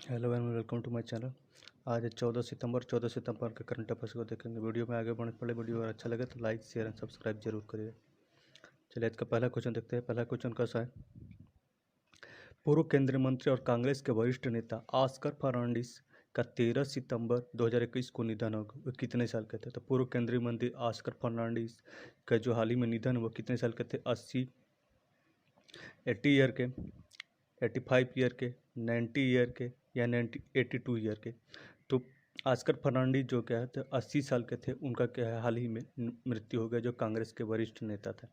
Hello and welcome to my channel. आज है 14 सितंबर के करंट अफेयर्स को देखेंगे। वीडियो में आगे बढ़ने से पहले वीडियो अगर अच्छा लगे तो लाइक शेयर एंड सब्सक्राइब जरूर करिए। चलिए आज का पहला क्वेश्चन देखते हैं। पहला क्वेश्चन कैसा है। पूर्व केंद्रीय मंत्री और कांग्रेस के वरिष्ठ नेता ऑस्कर फर्नांडिस का 13 सितंबर 2021 को निधन हो गया। वो कितने साल के थे? तो पूर्व केंद्रीय मंत्री ऑस्कर फर्नांडिस का जो हाल ही में निधन वो कितने साल के थे? 80 ईयर के, 85 ईयर के, 90 ईयर के या 82 ईयर के। तो ऑस्कर फर्नांडिस जो क्या है तो 80 साल के थे। उनका क्या है हाल ही में मृत्यु हो गया, जो कांग्रेस के वरिष्ठ नेता थे।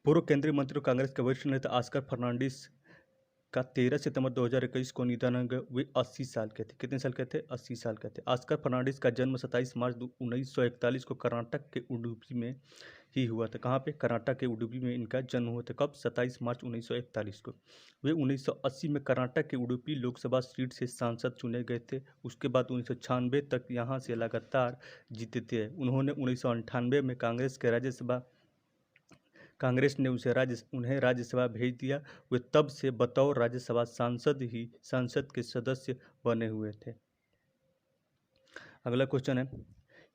पूर्व केंद्रीय मंत्री और कांग्रेस के वरिष्ठ नेता ऑस्कर फर्नांडिस का 13 सितंबर 2021 को निधन हो गया। वे 80 साल के थे। कितने साल के थे? 80 साल के थे। ऑस्कर फर्नांडिस का जन्म 27 मार्च 1941 को कर्नाटक के उडुपी में ही हुआ था। कहाँ पे? कर्नाटक के उडुपी में इनका जन्म हुआ था। कब? 27 मार्च 1941 को। वे 1980 में कर्नाटक के उडुपी लोकसभा सीट से सांसद चुने गए थे। उसके बाद 1996 तक यहाँ से लगातार जीतते थे। उन्होंने 1998 में कांग्रेस ने उन्हें राज्यसभा भेज दिया। वे तब से बतौर राज्यसभा सांसद ही संसद के सदस्य बने हुए थे। अगला क्वेश्चन है,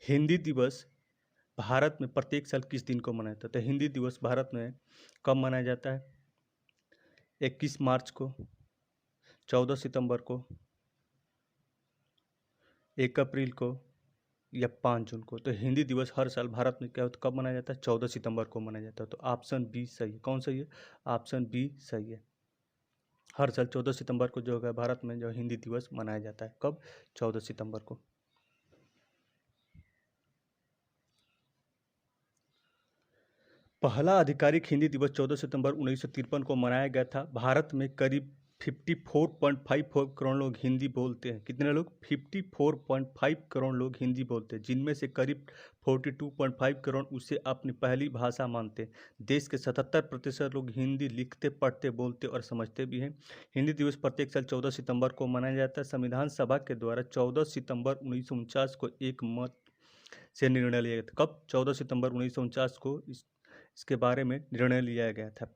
हिंदी दिवस भारत में प्रत्येक साल किस दिन को मनाया जाता है? तो हिंदी दिवस भारत में कब मनाया जाता है? 21 मार्च को, 14 सितंबर को, 1 अप्रैल को या 5 जून को। तो हिंदी दिवस हर साल भारत में क्या होता है, कब मनाया जाता है? 14 सितंबर को मनाया जाता है। तो ऑप्शन बी सही है। कौन सही है? ऑप्शन बी सही है। हर साल 14 सितंबर को जो है भारत में जो हिंदी दिवस मनाया जाता है। कब? 14 सितंबर को। पहला आधिकारिक हिंदी दिवस 14 सितंबर 1953 को मनाया गया था। भारत में करीब 54.54 करोड़ लोग हिंदी बोलते हैं। कितने लोग? 54.5 करोड़ लोग हिंदी बोलते हैं, जिनमें से करीब 42.5 करोड़ उसे अपनी पहली भाषा मानते हैं। देश के 77% लोग हिंदी लिखते, पढ़ते, बोलते और समझते भी हैं। हिंदी दिवस प्रत्येक साल 14 सितंबर को मनाया जाता है। संविधान सभा के द्वारा 14 सितंबर 1949 को एक मत से निर्णय लिया गया था। कब? 14 सितंबर 1949 को इसके बारे में निर्णय लिया गया था।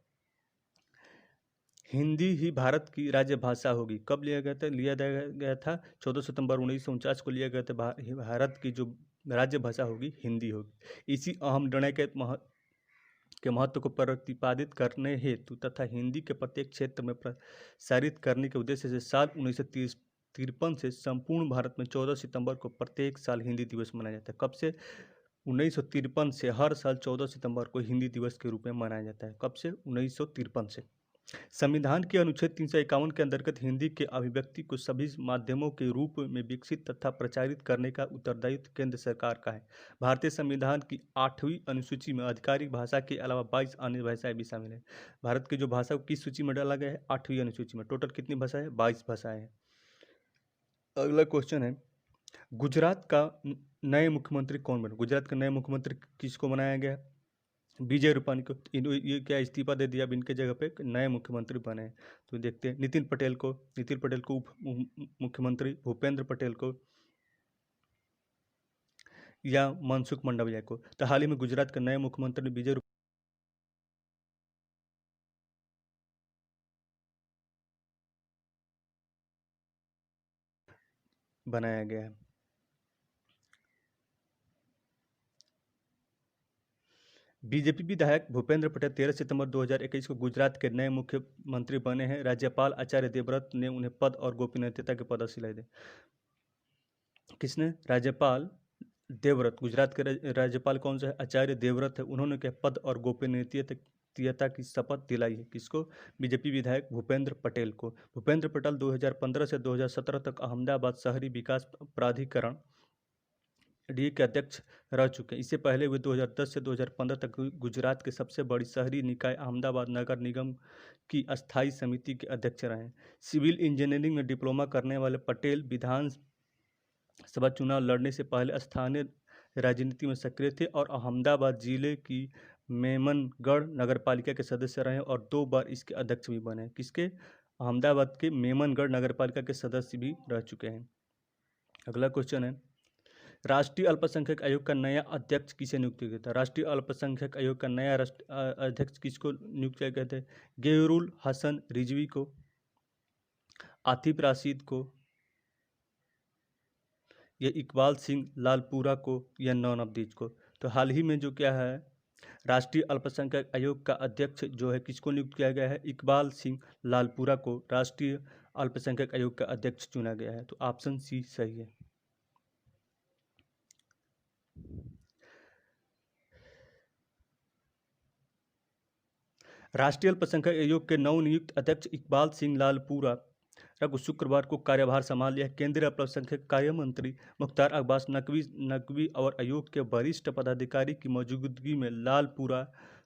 हिंदी ही भारत की राज्य भाषा होगी। कब लिया गया था 14 सितंबर 1949 को लिया गया था। भारत की जो राज्य भाषा होगी हिंदी होगी। इसी अहम निर्णय के महत्व को प्रतिपादित करने हेतु तथा हिंदी के प्रत्येक क्षेत्र में प्रसारित करने के उद्देश्य से साल 1953 से संपूर्ण भारत में 14 सितंबर को प्रत्येक साल हिंदी दिवस मनाया जाता है। कब से? 1953 से हर साल 14 सितंबर को हिंदी दिवस के रूप में मनाया जाता है। कब से? 1953 से। संविधान के अनुच्छेद 351 के अंतर्गत हिंदी के अभिव्यक्ति को सभी माध्यमों के रूप में विकसित तथा प्रचारित करने का उत्तरदायित्व केंद्र सरकार का है। भारतीय संविधान की 8वीं अनुसूची में आधिकारिक भाषा के अलावा 22 अन्य भाषाएं भी शामिल हैं। भारत की जो भाषा को किस सूची में डाला गया है? 8वीं अनुसूची में। टोटल कितनी भाषाएं हैं? 22 भाषाएं हैं। अगला क्वेश्चन है, गुजरात का नए मुख्यमंत्री कौन बने? गुजरात का नए मुख्यमंत्री किसको बनाया गया? विजय रूपाणी को। ये क्या इस्तीफा दे दिया, अब इनके जगह पे नए मुख्यमंत्री बने हैं। तो देखते हैं, नितिन पटेल को उप मुख्यमंत्री, भूपेंद्र पटेल को या मनसुख मंडाविया को। तो हाल ही में गुजरात के नए मुख्यमंत्री विजय बनाया गया है। बीजेपी विधायक भूपेंद्र पटेल 13 सितंबर 2021 को गुजरात के नए मुख्यमंत्री बने हैं। राज्यपाल आचार्य देवव्रत ने उन्हें पद और गोपनीयता के पद सिलाई दी। किसने? राज्यपाल देवव्रत। गुजरात के राज्यपाल कौन सा है? आचार्य देवव्रत है। उन्होंने क्या पद और गोपनीयता की शपथ दिलाई है। किसको? बीजेपी विधायक भूपेंद्र पटेल को। भूपेंद्र पटेल 2015 से 2017 तक अहमदाबाद शहरी विकास प्राधिकरण डी के अध्यक्ष रह चुके हैं। इससे पहले वे 2010 से 2015 तक गुजरात के सबसे बड़ी शहरी निकाय अहमदाबाद नगर निगम की अस्थायी समिति के अध्यक्ष रहे हैं। सिविल इंजीनियरिंग में डिप्लोमा करने वाले पटेल विधानसभा चुनाव लड़ने से पहले स्थानीय राजनीति में सक्रिय थे और अहमदाबाद जिले की मेमनगढ़ नगरपालिका के सदस्य रहे और 2 बार इसके अध्यक्ष भी बने। किसके? अहमदाबाद के मेमनगढ़ नगरपालिका के सदस्य भी रह चुके हैं। अगला क्वेश्चन है, राष्ट्रीय अल्पसंख्यक आयोग का नया अध्यक्ष किसे नियुक्त किया गया था? राष्ट्रीय अल्पसंख्यक आयोग का नया अध्यक्ष किसको नियुक्त किया गया था? गैरुल हसन रिजवी को, आतिफ राशिद को, या इकबाल सिंह लालपुरा को, या नॉन ऑफ दीज को? तो हाल ही में जो क्या है, राष्ट्रीय अल्पसंख्यक आयोग का अध्यक्ष जो है किसको नियुक्त किया गया है? इकबाल सिंह लालपुरा को राष्ट्रीय अल्पसंख्यक आयोग का अध्यक्ष चुना गया है। तो ऑप्शन सी सही है। राष्ट्रीय अल्पसंख्यक आयोग के नवनियुक्त अध्यक्ष इकबाल सिंह लालपुरा को शुक्रवार को कार्यभार संभाल लिया। केंद्रीय अल्पसंख्यक कार्य मंत्री मुख्तार अब्बास नकवी और आयोग के वरिष्ठ पदाधिकारी की मौजूदगी में लालपुरा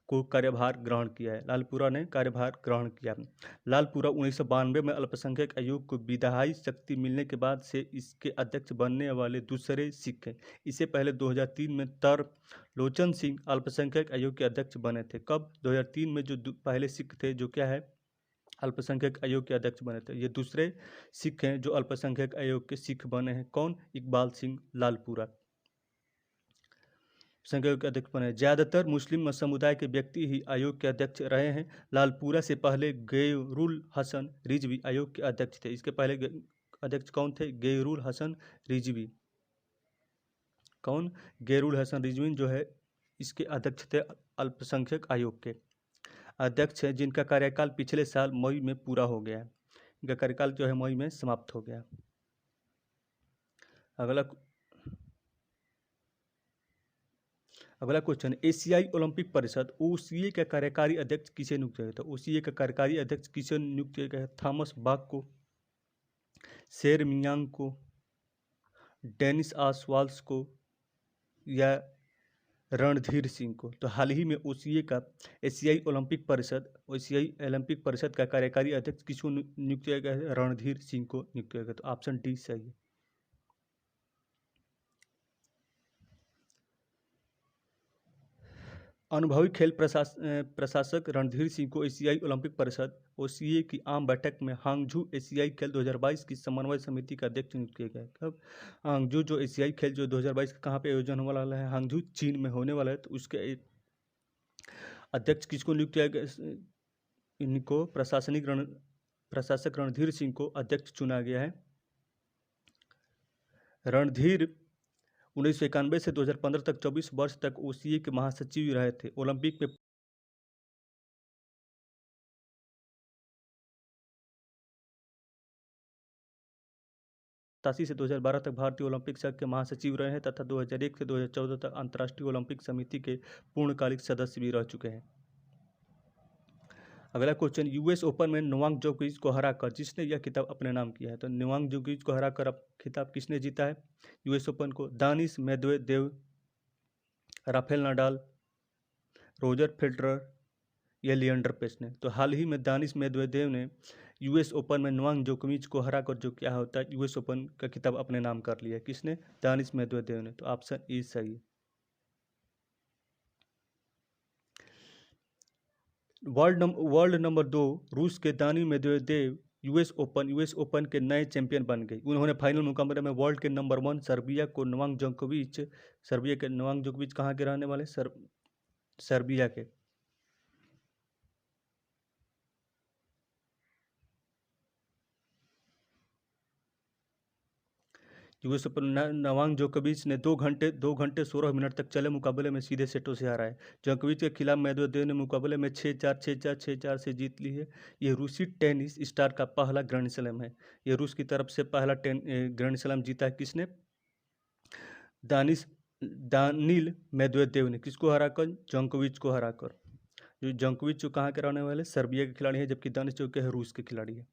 को कार्यभार ग्रहण किया है। लालपुरा ने कार्यभार ग्रहण किया। लालपुरा 1992 में अल्पसंख्यक आयोग को विधायी शक्ति मिलने के बाद से इसके अध्यक्ष बनने वाले दूसरे सिख हैं। इससे पहले 2003 में तरलोचन सिंह अल्पसंख्यक आयोग के अध्यक्ष बने थे। कब? 2003 में जो पहले सिख थे जो क्या है, अल्पसंख्यक आयोग के अध्यक्ष बने थे। ये दूसरे सिख हैं जो अल्पसंख्यक आयोग के सिख बने हैं। कौन? इकबाल सिंह लालपुरा संघ के अध्यक्ष बने। ज्यादातर मुस्लिम समुदाय के व्यक्ति ही आयोग के अध्यक्ष रहे हैं। लालपुरा से पहले गैरुल हसन रिजवी आयोग के अध्यक्ष थे। इसके पहले अध्यक्ष कौन थे? गैरुल हसन रिजवी। कौन? गैरुल हसन रिजवी जो है इसके अध्यक्ष थे अल्पसंख्यक आयोग के अध्यक्ष है, जिनका कार्यकाल पिछले साल मई में पूरा हो गया। इनका कार्यकाल जो है मई में समाप्त हो गया। अगला क्वेश्चन, एशियाई ओलंपिक परिषद ओसीए का कार्यकारी अध्यक्ष किसे नियुक्त किया गया था? ओसीए का कार्यकारी अध्यक्ष किसे नियुक्त किया गया? थॉमस बाक को, शेर मियांग को, डेनिस ऑसवाल्ड्स को, या रणधीर सिंह को? तो हाल ही में एशियाई ओलंपिक परिषद का कार्यकारी अध्यक्ष किसको नियुक्त किया गया है? रणधीर सिंह को नियुक्त किया गया। तो ऑप्शन डी सही है। अनुभवी खेल प्रशासक रणधीर सिंह को एशियाई ओलंपिक परिषद ओसीए की आम बैठक में हांगझू एशियाई खेल 2022 की समन्वय समिति का अध्यक्ष नियुक्त किया गया। कब? हांगझू जो एशियाई खेल जो 2022 का कहाँ पे आयोजन होने वाला है? हांगझू चीन में होने वाला है। तो उसके अध्यक्ष किसको नियुक्त किया गया? इनको प्रशासक रणधीर सिंह को अध्यक्ष चुना गया है। रणधीर 1991 से 2015 तक 24 वर्ष तक ओसीए के महासचिव रहे थे। ओलंपिक में से 2012 तक भारतीय ओलंपिक संघ के महासचिव रहे हैं तथा 2001 से 2014 तक अंतर्राष्ट्रीय ओलंपिक समिति के पूर्णकालिक सदस्य भी रह चुके हैं। अगला क्वेश्चन, यूएस ओपन में नोवाक जोकोविच को हराकर जिसने यह खिताब अपने नाम किया है? तो नोवाक जोकोविच को हराकर अब खिताब किसने जीता है यूएस ओपन को? Danish Medvedev, Rafale Nadal, Roger Federer या लिएंडर पेस ने? तो हाल ही में दानिश मेदवेदेव ने यूएस ओपन में नोवाक जोकोविच को हराकर जो क्या होता है यूएस ओपन का खिताब अपने नाम कर लिया। किसने? दानिश मेदवेदेव ने। तो ऑप्शन ए सही है। वर्ल्ड नंबर 2 रूस के दानिश मेदवेदेव यूएस ओपन के नए चैंपियन बन गए। उन्होंने फाइनल मुकाबले में वर्ल्ड के नंबर 1 सर्बिया के नोवाक जोकोविच कहाँ के रहने वाले? सर्बिया के। यूएस ओपन नोवाक जोकोविच ने 2 घंटे 16 मिनट तक चले मुकाबले में सीधे सेटों से हारा है। जोकोविच के खिलाफ मेदवेदेव ने मुकाबले में 6-4, 6-4, 6-4 से जीत ली है। ये रूसी टेनिस स्टार का पहला ग्रैंड स्लैम है। ये रूस की तरफ से पहला ग्रैंड स्लैम जीता है। किसने? दानिल मेदवेदेव ने। किसको हराकर? जोकोविच को हराकर। जो जोकोविच जो कहाँ के रहने वाले? सर्बिया के खिलाड़ी हैं, जबकि दानिश जो है रूस के खिलाड़ी है।